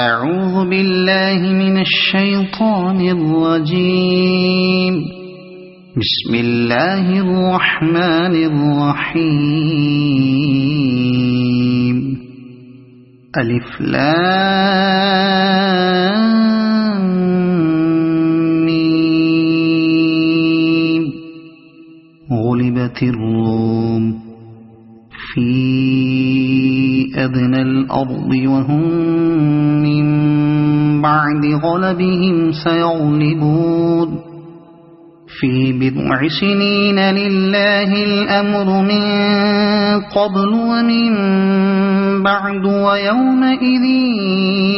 أعوذ بالله من الشيطان الرجيم. بسم الله الرحمن الرحيم. ألف لام ميم. غلبت الروم في أدنى الأرض وهم من بعد غلبهم سيغلبون في بضع سنين لله الأمر من قبل ومن بعد ويومئذ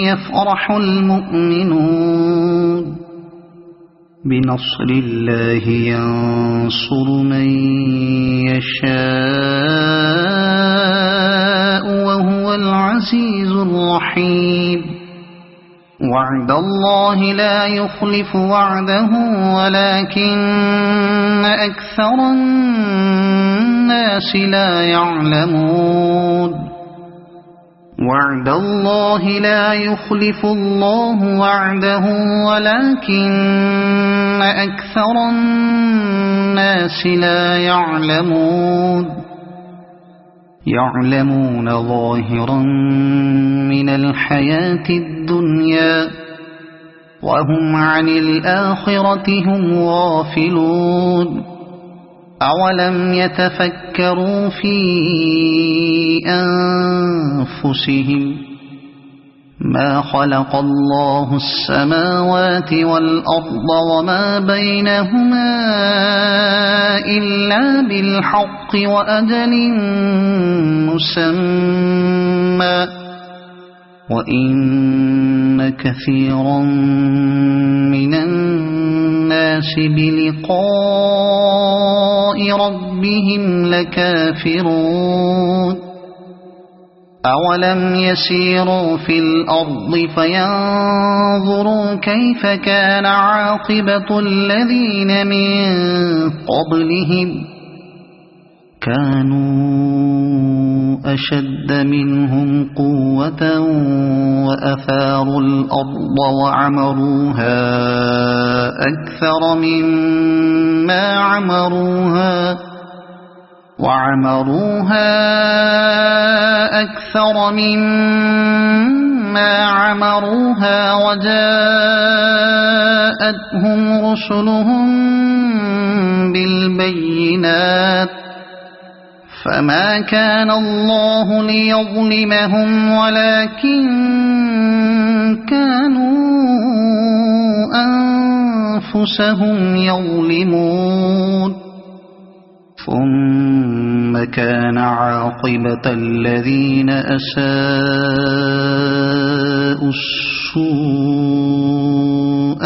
يفرح المؤمنون بنصر الله ينصر من يشاء وهو العزيز الرحيم. وعد الله لا يخلف وعده ولكن أكثر الناس لا يعلمون. وعد الله لا يخلف الله وعده ولكن أكثر الناس لا يعلمون. يعلمون ظاهرا من الحياة الدنيا وهم عن الآخرة هم غافلون. أولم يتفكروا في أنفسهم ما خلق الله السماوات والأرض وما بينهما إلا بالحق وأجل مسمى وإن كثيرا من الناس بلقاء ربهم لكافرون. أولم يسيروا في الأرض فينظروا كيف كان عاقبة الذين من قبلهم كانوا أشد منهم قوة وأثاروا الأرض وعمروها أكثر مما عمروها وجاءتهم رسلهم بالبينات فما كان الله ليظلمهم ولكن كانوا أنفسهم يظلمون. ثم كان عاقبة الذين أساءوا السوء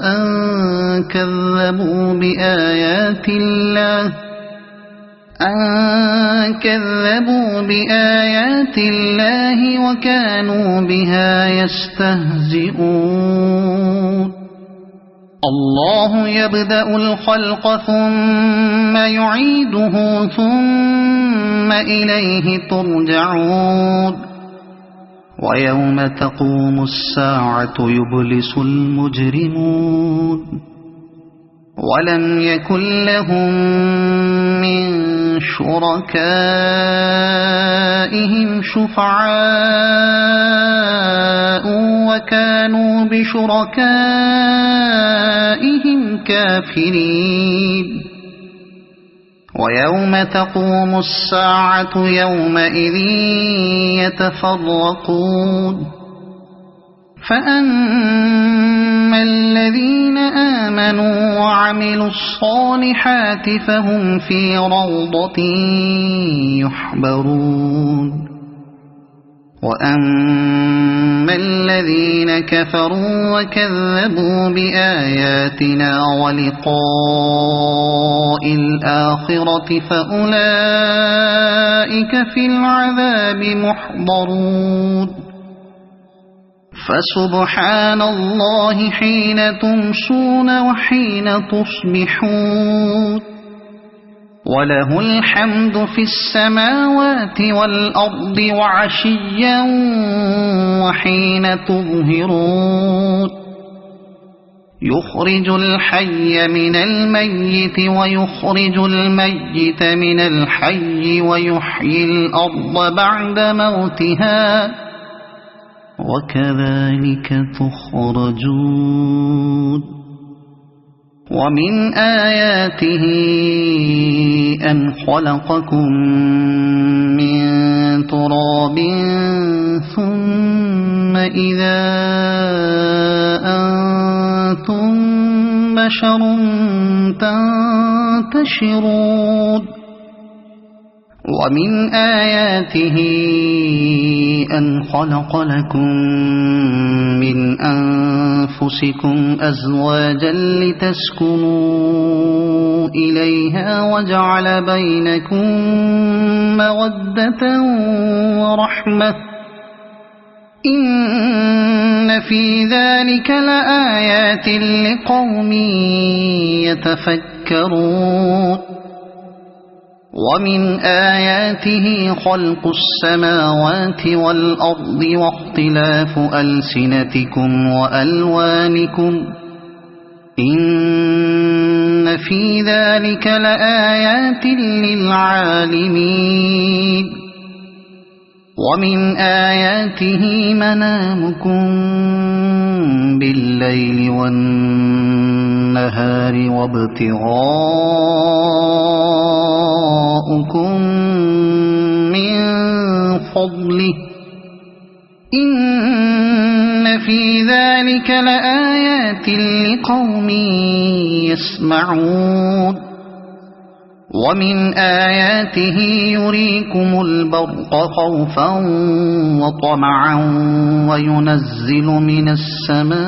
أن كذبوا بآيات الله وكانوا بها يستهزئون. الله يبدأ الخلق ثم يعيده ثم إليه ترجعون. ويوم تقوم الساعة يبلس المجرمون ولم يكن لهم من شركائهم شفعاء وكانوا بشركائهم كافرين. ويوم تقوم الساعة يومئذ يتفرقون فأما الذين آمنوا وعملوا الصالحات فهم في روضة يحبرون. وأما الذين كفروا وكذبوا بآياتنا ولقاء الآخرة فأولئك في العذاب محضرون. فسبحان الله حين تمسون وحين تصبحون وله الحمد في السماوات والأرض وعشيا حين تظهرون يخرج الحي من الميت ويخرج الميت من الحي ويحيي الأرض بعد موتها وكذلك تخرجون ومن آياته أن خلقكم من تراب ثم إذا أنتم بشر تنتشرون ومن آياته أن خلق لكم من أنفسكم أزواجا لتسكنوا إليها وجعل بينكم مودة ورحمة إن في ذلك لآيات لقوم يتفكرون ومن آياته خلق السماوات والأرض واختلاف ألسنتكم وألوانكم إن في ذلك لآيات للعالمين ومن آياته منامكم بالليل والنهار وابتغاؤكم من فضله إن في ذلك لآيات لقوم يسمعون ومن آياته يريكم البرق خوفا وطمعا وينزل من السماء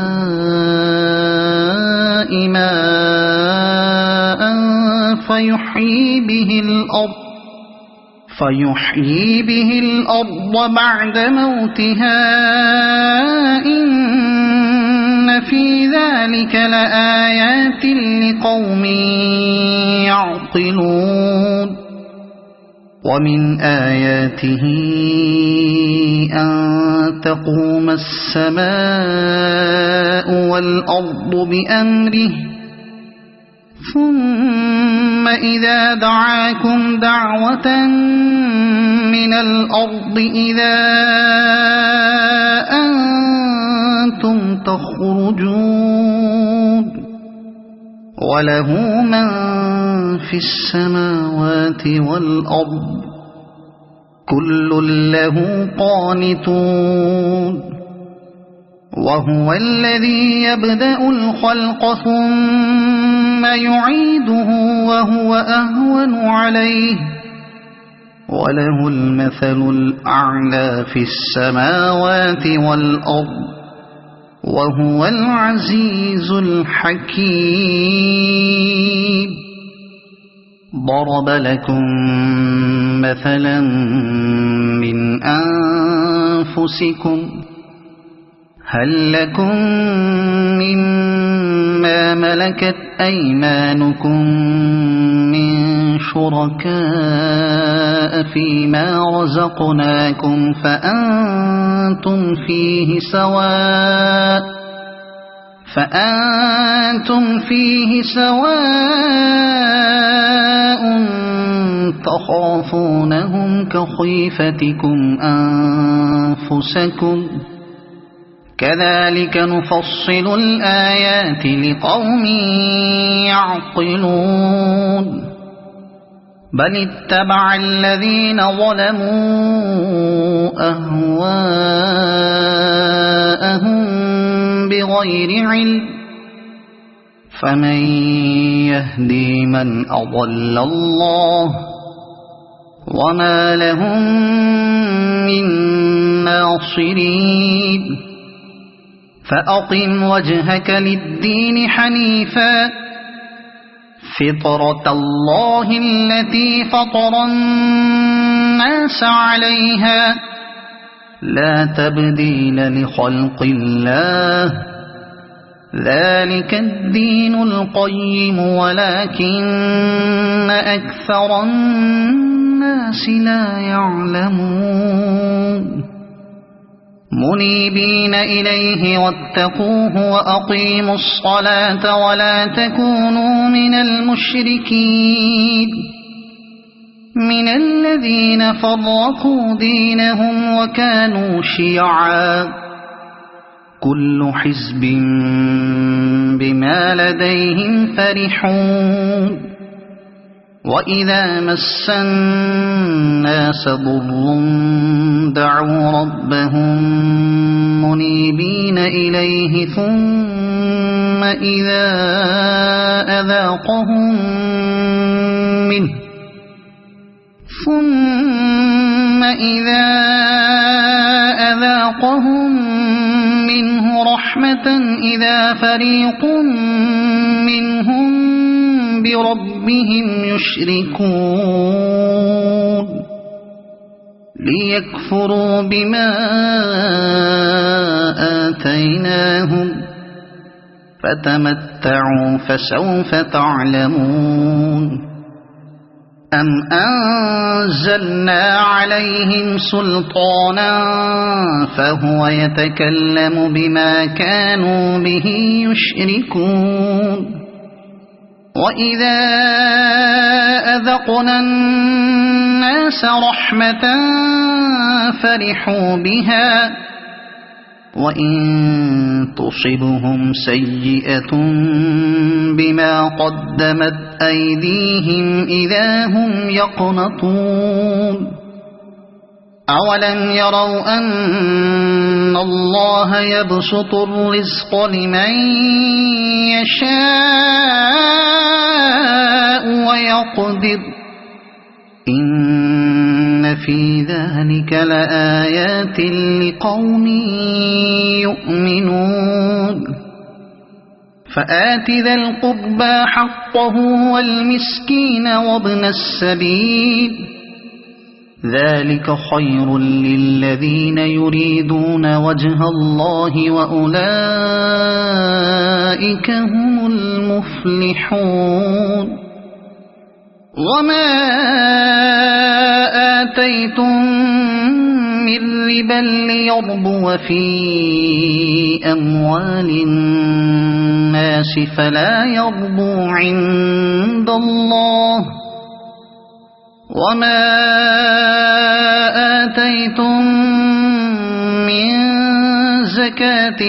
ماء فيحيي به الأرض بعد موتها إن في ذلك لآيات لقوم يعقلون ومن آياته أن تقوم السماء والأرض بأمره ثم إذا دعاكم دعوة من الأرض إذا أنتم تخرجون وله من في السماوات والأرض كل له قانتون وهو الذي يبدأ الخلق ثم يعيده وهو أهون عليه وله المثل الأعلى في السماوات والأرض وهو العزيز الحكيم ضرب لكم مثلا من أنفسكم هل لكم مما ملكت أيمانكم من شركاء فيما رزقناكم فأنتم فيه سواء تخافونهم كخيفتكم أنفسكم كذلك نفصل الآيات لقوم يعقلون بل اتبع الذين ظلموا أهواءهم بغير علم فمن يهدي من أضل الله وما لهم من ناصرين فأقم وجهك للدين حنيفا فطرة الله التي فطر الناس عليها لا تبديل لخلق الله ذلك الدين القيم ولكن أكثر الناس لا يعلمون منيبين إليه واتقوه وأقيموا الصلاة ولا تكونوا من المشركين من الذين فرقوا دينهم وكانوا شيعا كل حزب بما لديهم فرحون وإذا مس الناس ضر دعوا ربهم منيبين إليه ثم إذا أذاقهم منه رحمة إذا فريق منهم بربهم يشركون ليكفروا بما آتيناهم فتمتعوا فسوف تعلمون أم أنزلنا عليهم سلطانا فهو يتكلم بما كانوا به يشركون وإذا أذقنا الناس رحمة فرحوا بها وإن تصبهم سيئة بما قدمت أيديهم إذا هم يقنطون أولم يروا أن الله يبسط الرزق لمن يشاء ويقدر إن في ذلك لآيات لقوم يؤمنون فآت ذا القربى حقه والمسكين وابن السبيل ذلك خير للذين يريدون وجه الله وأولئك هم المفلحون وما آتيتم من ربا ليربو في أموال الناس فلا يربو عند الله وما آتيتم من زكاة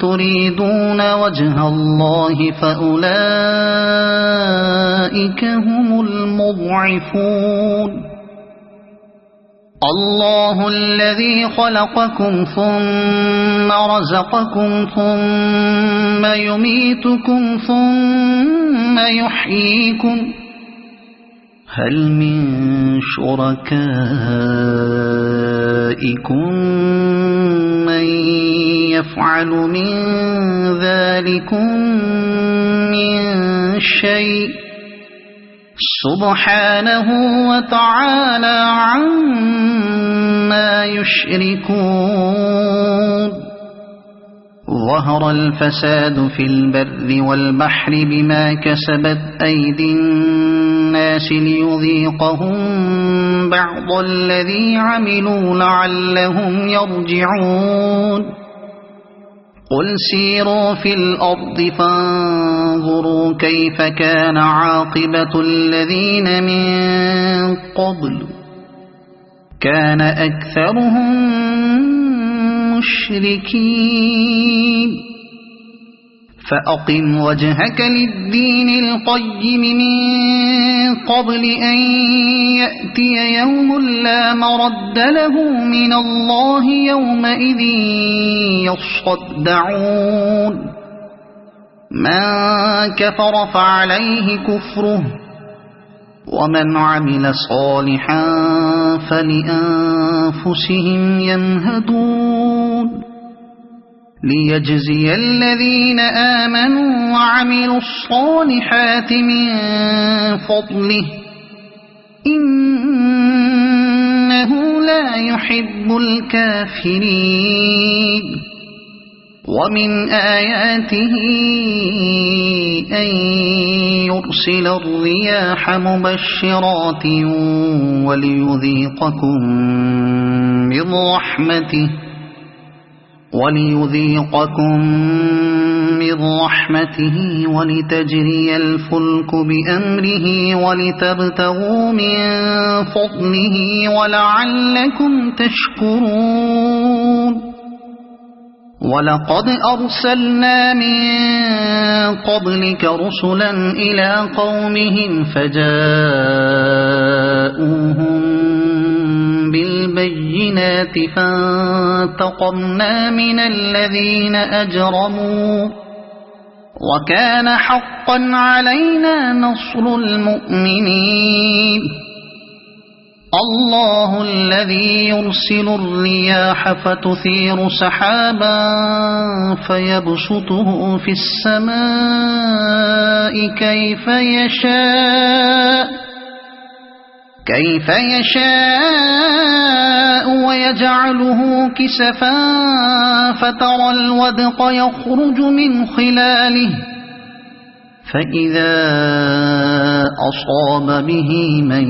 تريدون وجه الله فأولئك هم المضعفون الله الذي خلقكم ثم رزقكم ثم يميتكم ثم يحييكم هل من شركائكم من يفعل من ذلكم من شيء سبحانه وتعالى عما يشركون ظهر الفساد في البر والبحر بما كسبت أيدي الناس ليذيقهم بعض الذي عملوا لعلهم يرجعون قل سيروا في الأرض فانظروا كيف كان عاقبة الذين من قبل كان أكثرهم مشركين فأقم وجهك للدين القيم من قبل أن يأتي يوم لا مرد له من الله يومئذ يصدعون من كفر فعليه كفره ومن عمل صالحا فلأنفسهم يمهدون ليجزي الذين آمنوا وعملوا الصالحات من فضله إنه لا يحب الكافرين ومن آياته أن يرسل الرياح مبشرات وليذيقكم من رحمته وليذيقكم من رحمته ولتجري الفلك بأمره ولتبتغوا من فضله ولعلكم تشكرون ولقد أرسلنا من قبلك رسلا إلى قومهم فجاءوهم بالبينات فانتقمنا من الذين أجرموا وكان حقا علينا نصر المؤمنين الله الذي يرسل الرياح فتثير سحابا فيبسطه في السماء كيف يشاء ويجعله كسفا فترى الودق يخرج من خلاله فإذا أصاب به من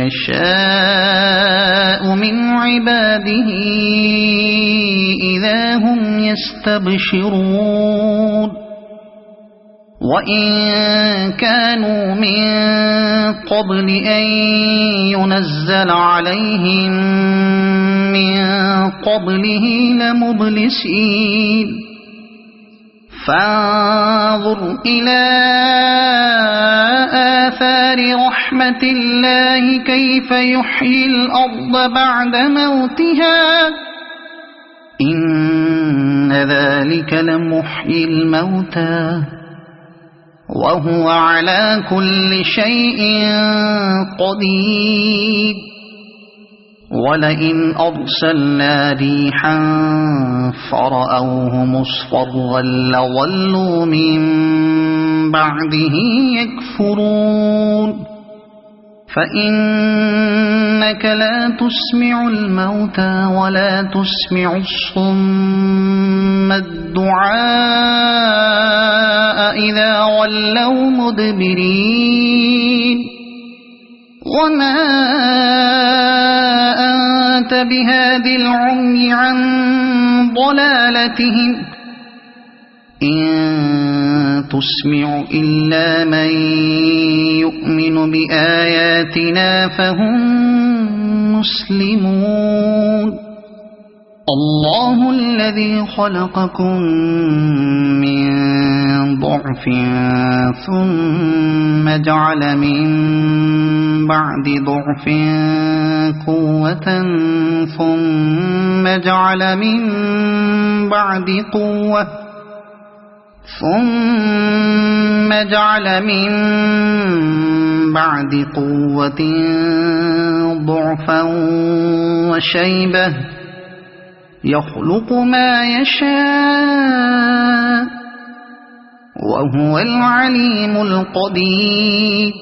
يشاء من عباده إذا هم يستبشرون وإن كانوا من قبل أن ينزل عليهم من قبله لمبلسين فانظر إلى آثار رحمة الله كيف يحيي الأرض بعد موتها إن ذلك لمحيي الموتى وهو على كل شيء قدير ولئن أرسلنا ريحا فرأوه مصفرا لظلوا من بعده يكفرون فإنك لا تسمع الموتى ولا تسمع الصم الدعاء إذا ولوا مدبرين وما أنت بهاد العمي عن ضلالتهم إن تسمع إلا من يؤمن بآياتنا فهم مسلمون الله الذي خلقكم من ضعف ثم جعل من بعد ضعف قوة ثم جعل من بعد قوة ضعفا وشيبة يخلق ما يشاء وهو العليم القدير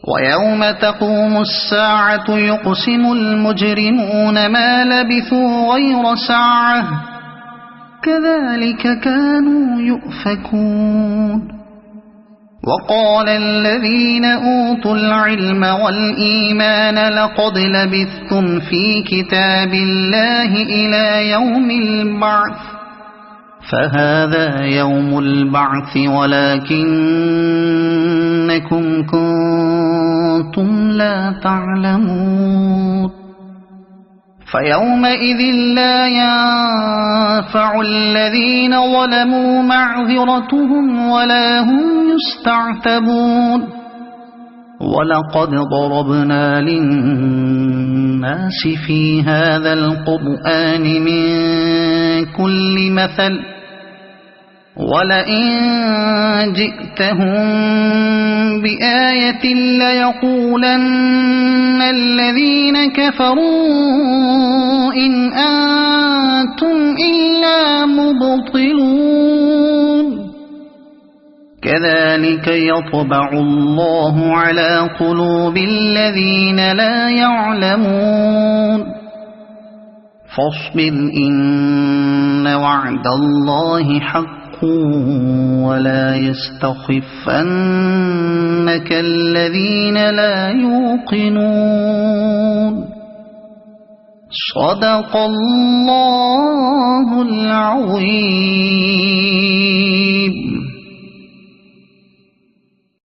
ويوم تقوم الساعة يقسم المجرمون ما لبثوا غير ساعة كذلك كانوا يؤفكون وقال الذين أوتوا العلم والإيمان لقد لبثتم في كتاب الله إلى يوم البعث فهذا يوم البعث ولكنكم كنتم لا تعلمون فيومئذ لا ينفع الذين ظلموا معذرتهم ولا هم يستعتبون ولقد ضربنا للناس في هذا القرآن من كل مثل ولئن جئتهم بآية ليقولن الذين كفروا إن أنتم إلا مبطلون كذلك يطبع الله على قلوب الذين لا يعلمون فاصبر إن وعد الله حق ولا يستخفنك الذين لا يوقنون صدق الله العظيم.